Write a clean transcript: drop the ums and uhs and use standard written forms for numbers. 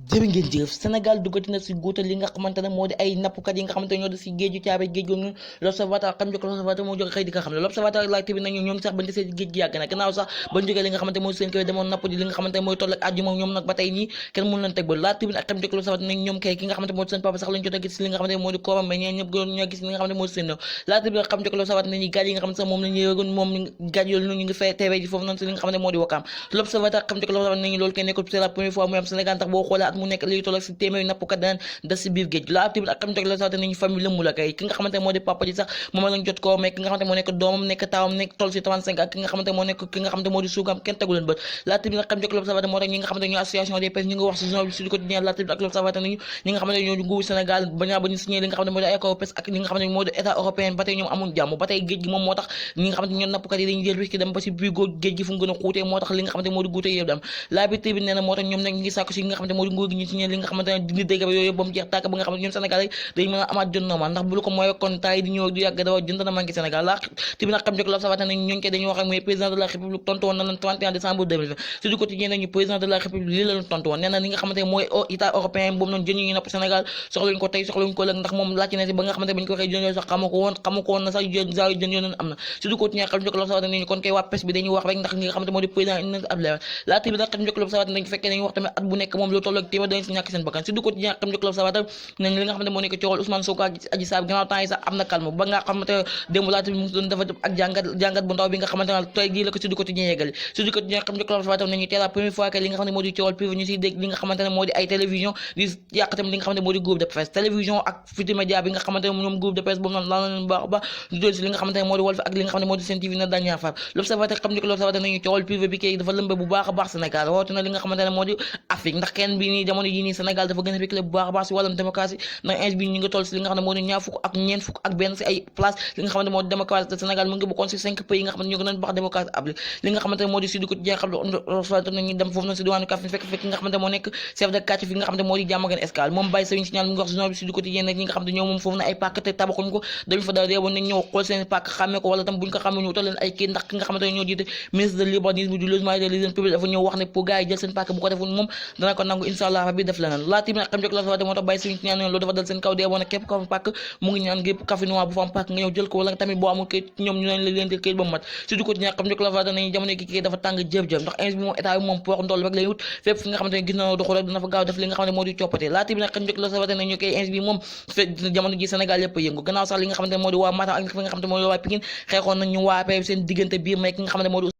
jërë ngeen jëf Sénégal duggati na si guutal li nga xamante ne moo di ay nappkat yi nga xamante ne ñoo di si géeju Caaroy géej googu l'observateur xam njëkk l'observateur moo jóge xëy di ko xam ne l'observateur laaj tamit nañu ñoom sax bañ desee si géej gi yàgg na gannaaw sax bañ jógee li nga xamante moo di seen kër demoon napp ji li nga xamante ne mooy toll ak àjjuma ñoom nag ba tey nii kenn mënu leen teg ba laaj tamit ak xam njëkk l'observateur nañ ñoom kay ki nga xamante moo di seen papa sax lañ jot a gis li nga xamante moo di kooram mais ñeen ñëpp gënoon ñoo gis li nga xamante moo di seen néew laaj tamit xam njëkk l'observateur nañu gaaj yi nga xamante sax moom lañu yëgoon moom gaaj yooyu noonu ñu ngi fay teewee ji foofu noonu si li nga xamante moo di Wakaam l'observateur xam njëkk l'observateur nañu loolu kay nekkul c'est la première fois muy am Sénégal ndax boo xoolee at mu nekk li toll ak si téeméeri nappkat daan des si biir géej la tamit ak xam njëkk l'observateur nañu famille lëmmu la kay ki nga xamante moo di papa ji sax moom lañ jot ko mais ki nga xamante moo nekk doomam nekk taawam nekk toll si 35 ak ki nga xamante moo nekk ki nga xamante moo di suugam kenn tegu leen bët la tamit ak xam njëkk l'observateur moo tax ñi nga xamante ñoo association des pêches ñu ngi wax si journal bi Sud Quotidien la tamit ak l'observateur nañu ñi nga xamante ñoo di nguuru Sénégal bañaa ba ñu signé li nga xamante moo di accord pêche ak li nga xamante moo di état européen ba tey ñoom amuñ jàmm ba tey géej gi moom moo tax ñi nga xamante ñoo nappkat yi dañuy jël risque dem ba si biir géej gi fu mu gën a xuutee moo tax li nga xamante moo di guute yëpp dem la bi tamit nee na moo tax ñoom nag ñu ngi sàkku si nga xamante moo di nguur gi ñu signé li nga xamante ne dindi dégg ba yooyu ba mu jeex tàkk ba nga xamante ñoom Sénégal rek dañ mën a amaat jot normal ndax bu lu ko mooy kon taay di ñëw du yàgg dafa jënd na manqué Sénégal la tamit nag xam njëkk l'observateur nañ ñooñu koy dañuy wax ak mooy président de la république tontu woon na leen 31 décembre 2020 su du quotidien nañu président de la république lii la leen tontu woon nee na li nga xamante mooy état européen boobu noonu jën yi napp Sénégal soxlañ ko tey soxlañ ko ëllëg ndax moom laajte na si ba nga xamante bañ ko waxee jën yooyu sax xamu ko woon na sax jën yooyu noonu am na su du quotidien xam njëkk l'observateur nañu kon kay waa pêche bi dañuy wax rek ndax li nga xamante moo di président indi na ab leeral laa tamit nag xam njëkk l'observateur nañ fekkee dañuy wax tamit at bu nekk moom lu toll ak téeméer dañ si ñàkk seen bakkan su du quotidien xam njëkk l'observateur nañ li nga xamante moo nekk coowal Ousmane Sonko ak Adji Sarr gannaaw temps yi sax am na calme ba nga xamante démb laa tamit mu ngi doon dafa ak jàngat bu ndaw bi nga xamante ne tey jii la ko Sud Quotidien yeggali Sud Quotidien xam njëkk l'observateur nañu teel la première fois que li nga xam ne moo di coowal privé ñu siy dégg li nga xamante ne moo di ay télévision di yàq tamit li nga xamante ne moo di groupe de presse télévision ak Futurs Médias bi nga xamante ne ñoom groupe de presse boobu noonu laa leen baax ba ñu doon si li nga xamante ne moo di Walf ak li nga xamante ne moo di Sen TV na dañaa far l'observateur xam njëkk l'observateur nañu coowal privé bi kay dafa lëmbe bu baax a baax Sénégal rawatina li nga xamante ne moo di Afrique ndax kenn bi nii jamono yi nii Sénégal dafa gën a reculer bu baax a baax si wàllum démocratie ndax ins bi ñu ngi toll si li nga xam ne moo di ñaar fukk ak ñeent fukk ak benn si ay place li nga xamante moo di démocratie te Sénégal mu ngi bokkoon si 5 pays yi nga xamante ñoo gën a baax démocratie ab li nga xamante ne moo di Sud Quotidien xam nañu dem foofu noonu si diwaanu Kaffrine fekk nga xamante moo nekk chef de quartier fi nga xamante moo di Diamaguène Escale moom Baye Serigne Signal mu ngi wax journal bi Sud Quotidien nag ñi nga xamante ñoo moom foofu na ay pàkk te tabaxuñ ko dañu fa daal deewoon nañ ñëw xool seen pàkk xàmmee ko wala tam buñ ko xàmmee ñu utal leen ay kii ndax ki nga xamante ne ñoo jiite ministre de l'urbanisme du logement et de l'hygiène publique dafa ñëw wax ne pour gars yi jël seen pàkk bu ko deful moom dana ko nangu inshallah rabbi def leneen laa tamit xam njëkk l'observateur moo tax Baye Serigne Signal loolu dafa dal seen kaw deewoon képp ko am pàkk mu ngi ñaan gépp Kaffrinois bu fa am pàkk nga ñëw jël ko wala tamit boo amul kayit ñoom ñu leen leen kayit ba mu mat surtout ko ñaa xam njëkk l'observateur nañu jamono ki kii dafa tàng jëf-jëf ndax ins bi moom état bi moom poox ndool rek lay wut fépp fi nga xamante ne gis na doxul rek dina fa gaaw def li nga xamante moo di coppate laa tamit nag xam njëkk l'observateur nañu koy ins bi moom jamono ji Sénégal yëpp yëngu gannaaw sax li nga xamante ne moo di waa Matam ak fi nga xamante moo di waa Pikine xeexoon nañ ñu waa seen diggante biir mais ki nga xamante moo di